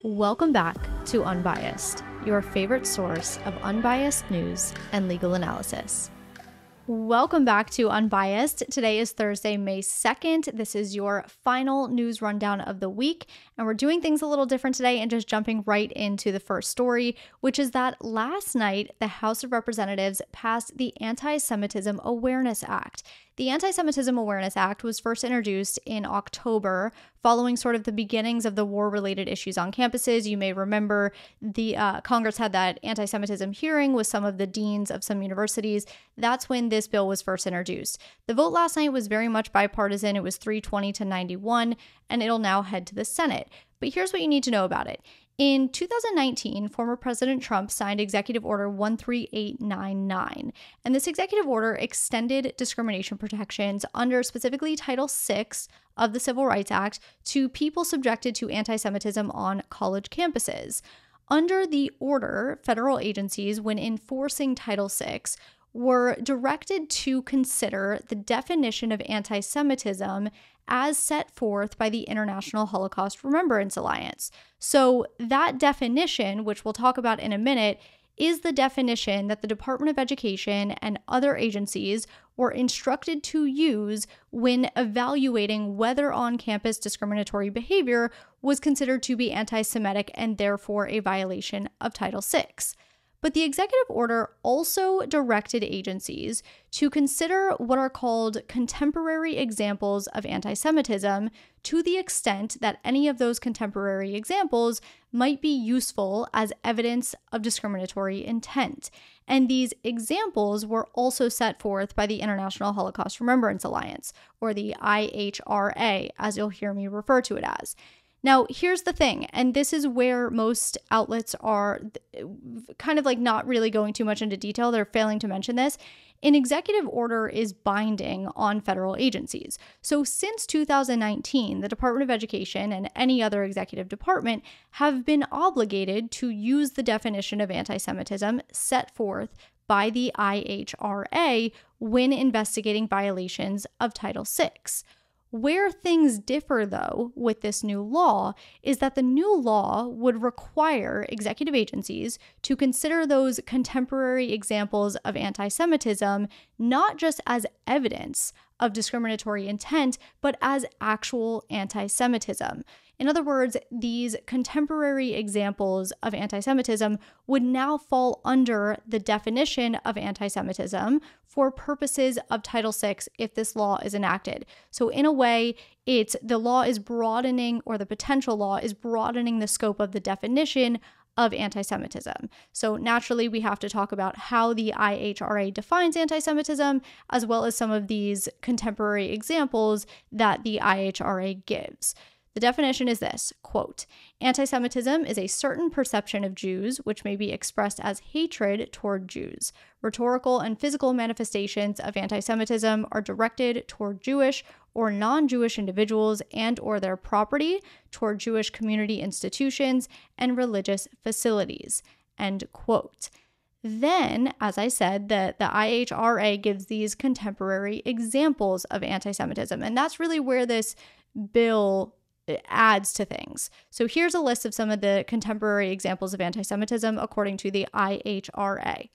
Welcome back to Unbiased, your favorite source of unbiased news and legal analysis. Welcome back to Unbiased. Today is Thursday, May 2nd. This is your final news rundown of the week, and we're doing things a little different today and just jumping right into the first story, which is that last night, the House of Representatives passed the Antisemitism Awareness Act. The Antisemitism Awareness Act was first introduced in October, following sort of the beginnings of the war-related issues on campuses. You may remember the Congress had that anti-Semitism hearing with some of the deans of some universities. That's when this bill was first introduced. The vote last night was very much bipartisan. It was 320 to 91, and it'll now head to the Senate. But here's what you need to know about it. In 2019, former President Trump signed Executive Order 13899, and this executive order extended discrimination protections under specifically Title VI of the Civil Rights Act to people subjected to anti-Semitism on college campuses. Under the order, federal agencies, when enforcing Title VI, were directed to consider the definition of anti-Semitism as set forth by the International Holocaust Remembrance Alliance. So that definition, which we'll talk about in a minute, is the definition that the Department of Education and other agencies were instructed to use when evaluating whether on-campus discriminatory behavior was considered to be anti-Semitic and therefore a violation of Title VI. But the executive order also directed agencies to consider what are called contemporary examples of anti-Semitism to the extent that any of those contemporary examples might be useful as evidence of discriminatory intent. And these examples were also set forth by the International Holocaust Remembrance Alliance, or the IHRA, as you'll hear me refer to it as. Now, here's the thing, and this is where most outlets are kind of like not really going too much into detail. They're failing to mention this. An executive order is binding on federal agencies. So since 2019, the Department of Education and any other executive department have been obligated to use the definition of anti-Semitism set forth by the IHRA when investigating violations of Title VI. Where things differ, though, with this new law is that the new law would require executive agencies to consider those contemporary examples of anti-Semitism not just as evidence of discriminatory intent, but as actual anti-Semitism. In other words, these contemporary examples of anti-Semitism would now fall under the definition of anti-Semitism for purposes of Title VI if this law is enacted. So in a way, the law is broadening, or the potential law is broadening the scope of the definition of anti-Semitism. So naturally, we have to talk about how the IHRA defines anti-Semitism, as well as some of these contemporary examples that the IHRA gives. The definition is this, quote, "Anti-Semitism is a certain perception of Jews which may be expressed as hatred toward Jews. Rhetorical and physical manifestations of anti-Semitism are directed toward Jewish or non-Jewish individuals and or their property, toward Jewish community institutions and religious facilities," end quote. Then, as I said, the IHRA gives these contemporary examples of anti-Semitism, and that's really where this bill adds to things. So here's a list of some of the contemporary examples of anti-Semitism according to the IHRA.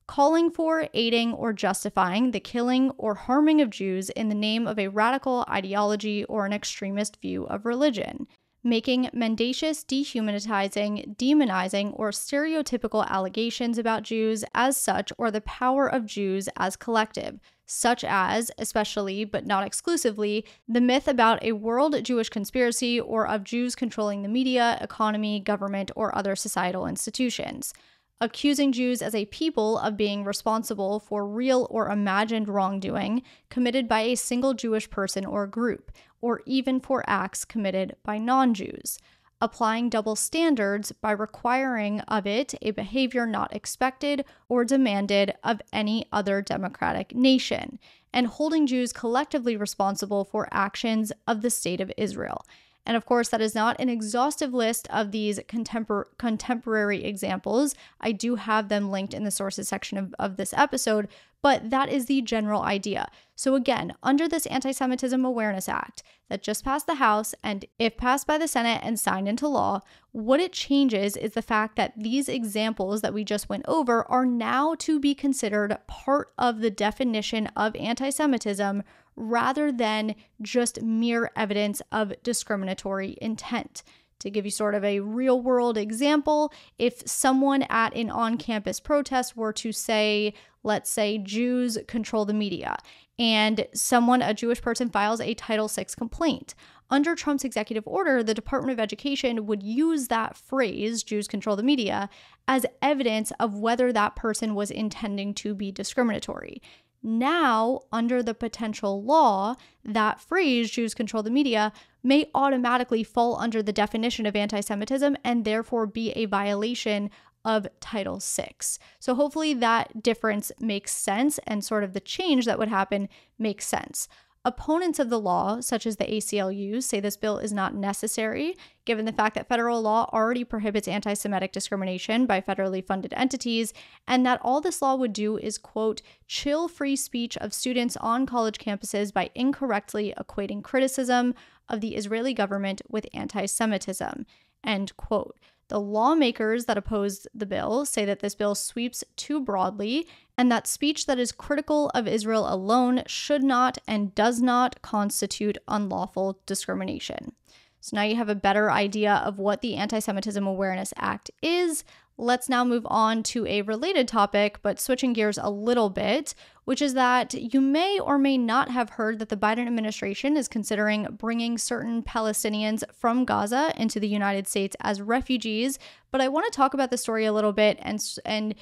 Calling for, aiding, or justifying the killing or harming of Jews in the name of a radical ideology or an extremist view of religion. Making mendacious, dehumanizing, demonizing, or stereotypical allegations about Jews as such, or the power of Jews as collective, such as, especially but not exclusively, the myth about a world Jewish conspiracy or of Jews controlling the media, economy, government, or other societal institutions. Accusing Jews as a people of being responsible for real or imagined wrongdoing committed by a single Jewish person or group, or even for acts committed by non-Jews. Applying double standards by requiring of it a behavior not expected or demanded of any other democratic nation, and holding Jews collectively responsible for actions of the State of Israel. And of course, that is not an exhaustive list of these contemporary examples. I do have them linked in the sources section of this episode, but that is the general idea. So again, under this Antisemitism Awareness Act that just passed the House, and if passed by the Senate and signed into law, what it changes is the fact that these examples that we just went over are now to be considered part of the definition of anti-Semitism rather than just mere evidence of discriminatory intent. To give you sort of a real world example, if someone at an on-campus protest were to say, let's say Jews control the media, and a Jewish person files a Title VI complaint, under Trump's executive order, the Department of Education would use that phrase, Jews control the media, as evidence of whether that person was intending to be discriminatory. Now, under the potential law, that phrase, Jews control the media, may automatically fall under the definition of anti-Semitism and therefore be a violation of Title VI. So hopefully that difference makes sense and sort of the change that would happen makes sense. Opponents of the law, such as the ACLU, say this bill is not necessary, given the fact that federal law already prohibits anti-Semitic discrimination by federally funded entities, and that all this law would do is, quote, chill free speech of students on college campuses by incorrectly equating criticism of the Israeli government with anti-Semitism, end quote. The lawmakers that oppose the bill say that this bill sweeps too broadly and that speech that is critical of Israel alone should not and does not constitute unlawful discrimination. So now you have a better idea of what the Antisemitism Awareness Act is. Let's now move on to a related topic, but switching gears a little bit, which is that you may or may not have heard that the Biden administration is considering bringing certain Palestinians from Gaza into the United States as refugees. But I want to talk about the story a little bit and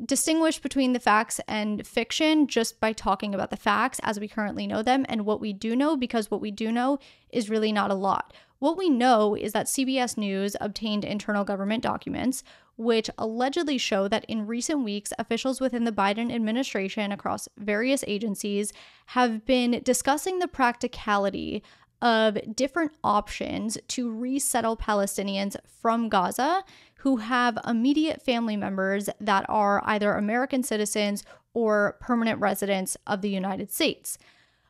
distinguish between the facts and fiction just by talking about the facts as we currently know them and what we do know, because what we do know is really not a lot. What we know is that CBS News obtained internal government documents which allegedly show that in recent weeks, officials within the Biden administration across various agencies have been discussing the practicality of different options to resettle Palestinians from Gaza who have immediate family members that are either American citizens or permanent residents of the United States.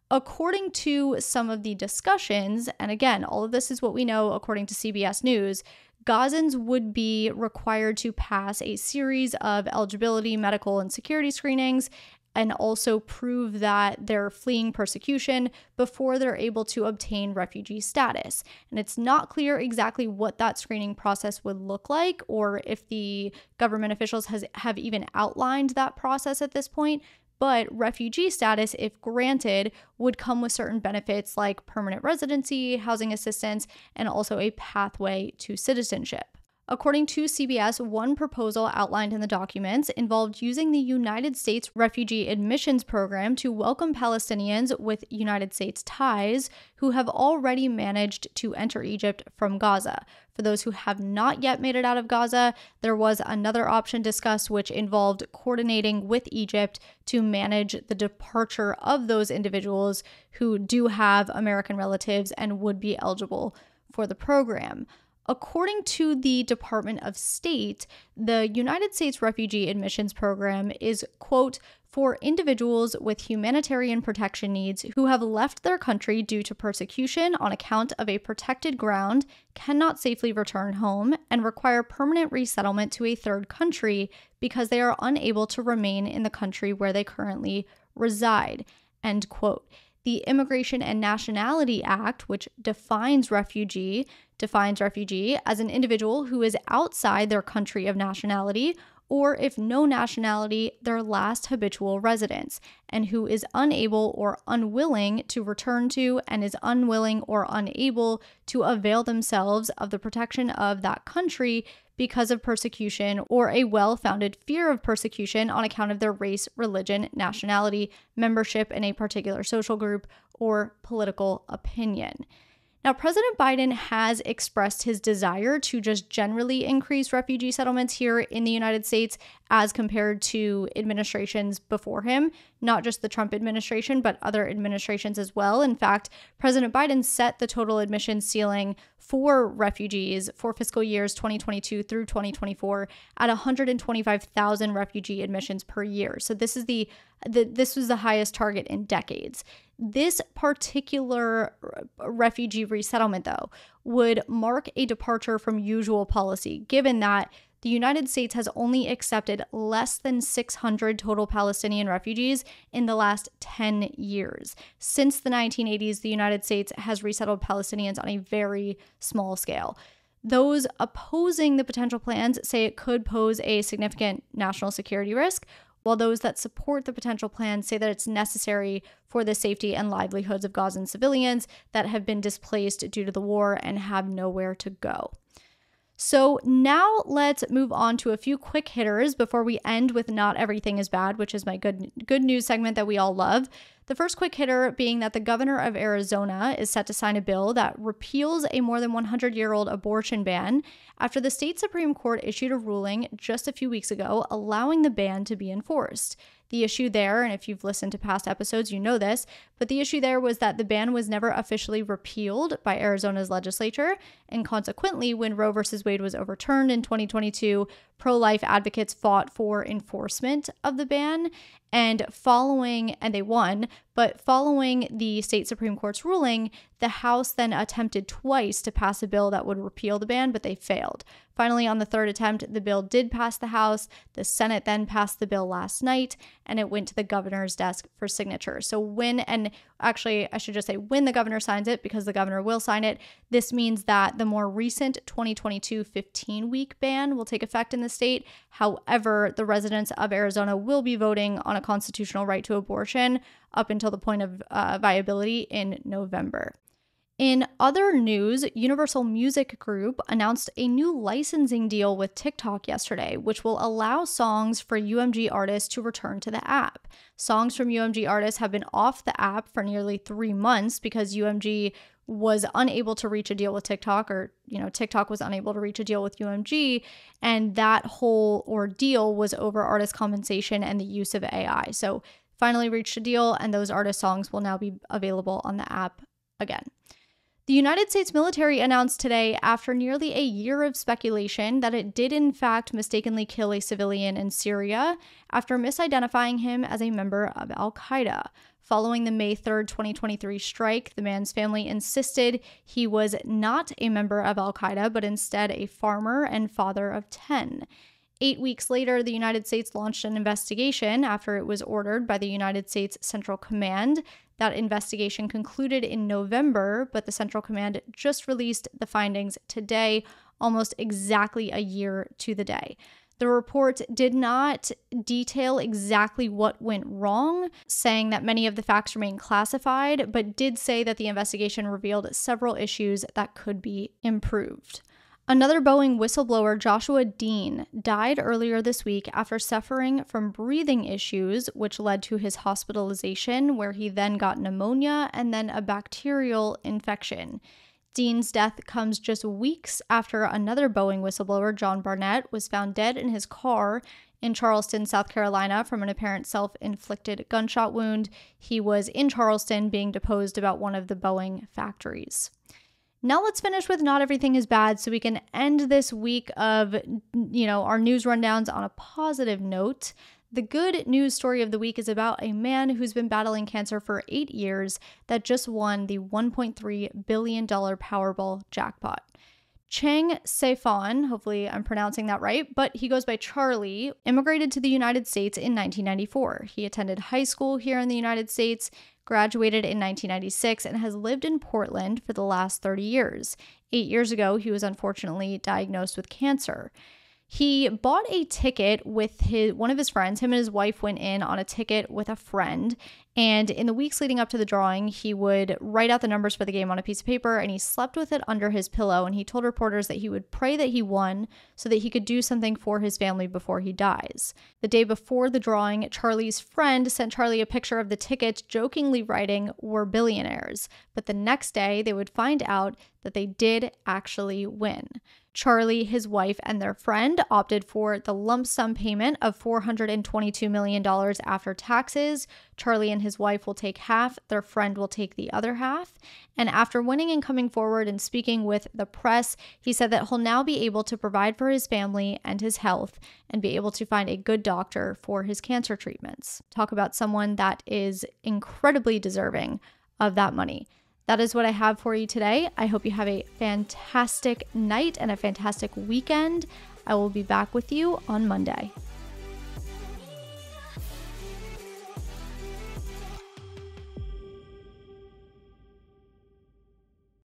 According to some of the discussions, and again, all of this is what we know according to CBS News, Gazans would be required to pass a series of eligibility, medical, and security screenings, and also prove that they're fleeing persecution before they're able to obtain refugee status. And it's not clear exactly what that screening process would look like, or if the government officials have even outlined that process at this point. But refugee status, if granted, would come with certain benefits like permanent residency, housing assistance, and also a pathway to citizenship. According to CBS, one proposal outlined in the documents involved using the United States Refugee Admissions Program to welcome Palestinians with United States ties who have already managed to enter Egypt from Gaza. For those who have not yet made it out of Gaza, there was another option discussed which involved coordinating with Egypt to manage the departure of those individuals who do have American relatives and would be eligible for the program. According to the Department of State, the United States Refugee Admissions Program is, quote, for individuals with humanitarian protection needs who have left their country due to persecution on account of a protected ground, cannot safely return home, and require permanent resettlement to a third country because they are unable to remain in the country where they currently reside, end quote. The Immigration and Nationality Act, which defines refugee as an individual who is outside their country of nationality, or if no nationality, their last habitual residence, and who is unable or unwilling to return to and is unwilling or unable to avail themselves of the protection of that country because of persecution or a well-founded fear of persecution on account of their race, religion, nationality, membership in a particular social group, or political opinion. Now, President Biden has expressed his desire to just generally increase refugee settlements here in the United States as compared to administrations before him. not just the Trump administration, but other administrations as well. In fact, President Biden set the total admission ceiling for refugees for fiscal years 2022 through 2024 at 125,000 refugee admissions per year. So this was the highest target in decades. This particular refugee resettlement, though, would mark a departure from usual policy, given that the United States has only accepted less than 600 total Palestinian refugees in the last 10 years. Since the 1980s, the United States has resettled Palestinians on a very small scale. Those opposing the potential plans say it could pose a significant national security risk, while those that support the potential plan say that it's necessary for the safety and livelihoods of Gazan civilians that have been displaced due to the war and have nowhere to go. So now let's move on to a few quick hitters before we end with Not Everything is Bad, which is my good news segment that we all love. The first quick hitter being that the governor of Arizona is set to sign a bill that repeals a more than 100-year-old abortion ban after the state Supreme Court issued a ruling just a few weeks ago allowing the ban to be enforced. The issue there, and if you've listened to past episodes, you know this, but the issue there was that the ban was never officially repealed by Arizona's legislature, and consequently, when Roe v. Wade was overturned in 2022, pro-life advocates fought for enforcement of the ban, and they won, but following the state Supreme Court's ruling, the House then attempted twice to pass a bill that would repeal the ban, but they failed. Finally, on the third attempt, the bill did pass the House. The Senate then passed the bill last night, and it went to the governor's desk for signature. So when the governor signs it, because the governor will sign it, this means that the more recent 2022 15-week ban will take effect in the state. However, the residents of Arizona will be voting on a constitutional right to abortion up until the point of viability in November. In other news, Universal Music Group announced a new licensing deal with TikTok yesterday, which will allow songs for UMG artists to return to the app. Songs from UMG artists have been off the app for nearly 3 months because UMG was unable to reach a deal with TikTok, or TikTok was unable to reach a deal with UMG, and that whole ordeal was over artist compensation and the use of AI. So finally reached a deal, and those artist songs will now be available on the app again. The United States military announced today, after nearly a year of speculation, that it did in fact mistakenly kill a civilian in Syria after misidentifying him as a member of Al-Qaeda. Following the May 3rd, 2023 strike, the man's family insisted he was not a member of Al-Qaeda, but instead a farmer and father of 10. 8 weeks later, the United States launched an investigation after it was ordered by the United States Central Command. That investigation concluded in November, but the Central Command just released the findings today, almost exactly a year to the day. The report did not detail exactly what went wrong, saying that many of the facts remain classified, but did say that the investigation revealed several issues that could be improved. Another Boeing whistleblower, Joshua Dean, died earlier this week after suffering from breathing issues, which led to his hospitalization, where he then got pneumonia and then a bacterial infection. Dean's death comes just weeks after another Boeing whistleblower, John Barnett, was found dead in his car in Charleston, South Carolina, from an apparent self-inflicted gunshot wound. He was in Charleston being deposed about one of the Boeing factories. Now let's finish with Not Everything is Bad so we can end this week of, our news rundowns on a positive note. The good news story of the week is about a man who's been battling cancer for 8 years that just won the $1.3 billion Powerball jackpot. Chang Saifon, hopefully I'm pronouncing that right, but he goes by Charlie, immigrated to the United States in 1994. He attended high school here in the United States, graduated in 1996, and has lived in Portland for the last 30 years. 8 years ago, he was unfortunately diagnosed with cancer. He bought a ticket with one of his friends. Him and his wife went in on a ticket with a friend. And in the weeks leading up to the drawing, he would write out the numbers for the game on a piece of paper, and he slept with it under his pillow. And he told reporters that he would pray that he won so that he could do something for his family before he dies. The day before the drawing, Charlie's friend sent Charlie a picture of the tickets, jokingly writing, "We're billionaires." But the next day, they would find out that they did actually win. Charlie, his wife, and their friend opted for the lump sum payment of $422 million after taxes. Charlie and his wife will take half, their friend will take the other half. And after winning and coming forward and speaking with the press, he said that he'll now be able to provide for his family and his health and be able to find a good doctor for his cancer treatments. Talk about someone that is incredibly deserving of that money. That is what I have for you today. I hope you have a fantastic night and a fantastic weekend. I will be back with you on Monday.